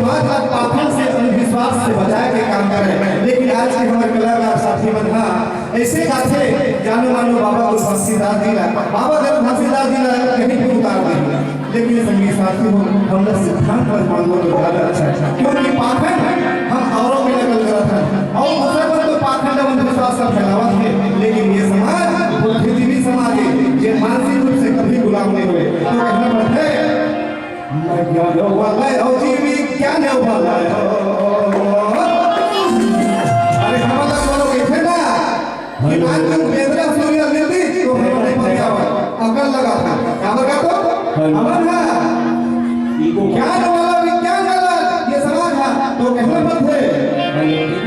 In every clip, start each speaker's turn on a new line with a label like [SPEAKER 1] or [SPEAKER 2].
[SPEAKER 1] समाज का पाखंड से अंधविश्वास से बचाए के काम करे। लेकिन आज के हमारे कलाकार साथी मन ऐसे गाथे जानो मानो बाबा को फांसीदार दिला, बाबा जब फांसीदार दिला कहीं भी उतार दे। लेकिन संगीत साथी हो हमने सिद्धांत पर मानो तो ज्यादा अच्छा है, क्योंकि पाखंड हम औरों में नकल करते हैं और दूसरे पर तो पाखंड अंधविश्वास का फैलावा है। लेकिन ये समाज बुद्धिजीवी समाज है, ये मानसिक रूप से कभी गुलाम नहीं हुए। तो कहना पड़ता है ज्ञान वाला हो जीवी ज्ञान वाला हो। अरे हमारा बोलो कैसे ना कि आज तुम बेदरा सूर्य लेती तो हमारे पर क्या हुआ अकल लगा था क्या लगा तो हमारा ज्ञान वाला विज्ञान वाला ये समाज है। तो कहना पड़ता है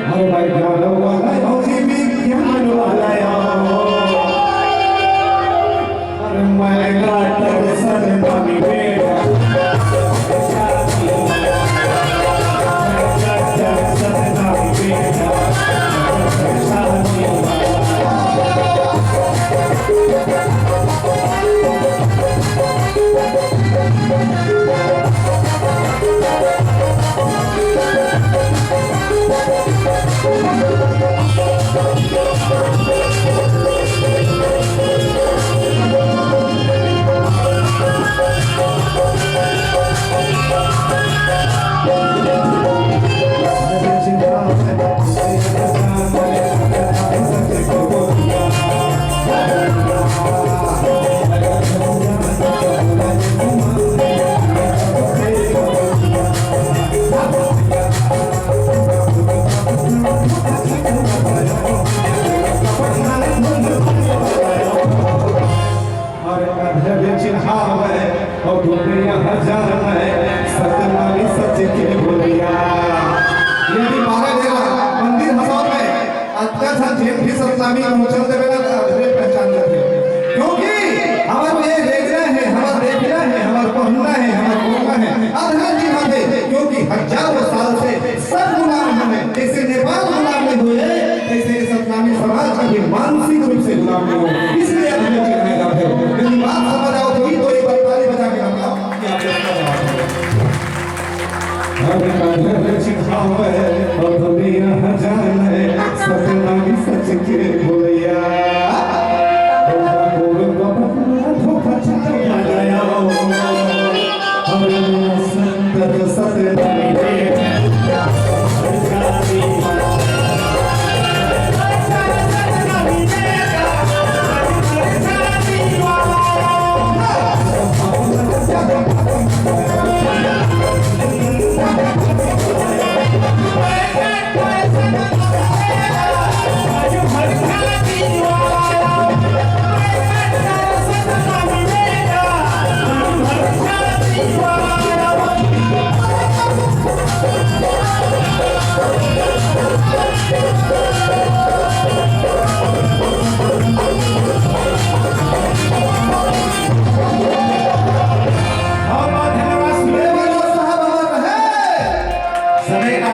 [SPEAKER 1] हर भाई ज्ञान वाला हो जीवी ज्ञान वाला हो। अरे मैं गाटर सन पानी में हजारों साल से सब गुलाम हमें जैसे नेपाल गुलाम नहीं हुए ऐसे इस्लामी समाज का भी मानसिक रूप से गुलाम नहीं हुए। इसलिए हमें चिढ़ाया जाता है। यदि बात समझ आओ तो ही तो एक बार ताली बजा के बताओ कि आप इसका जवाब दें।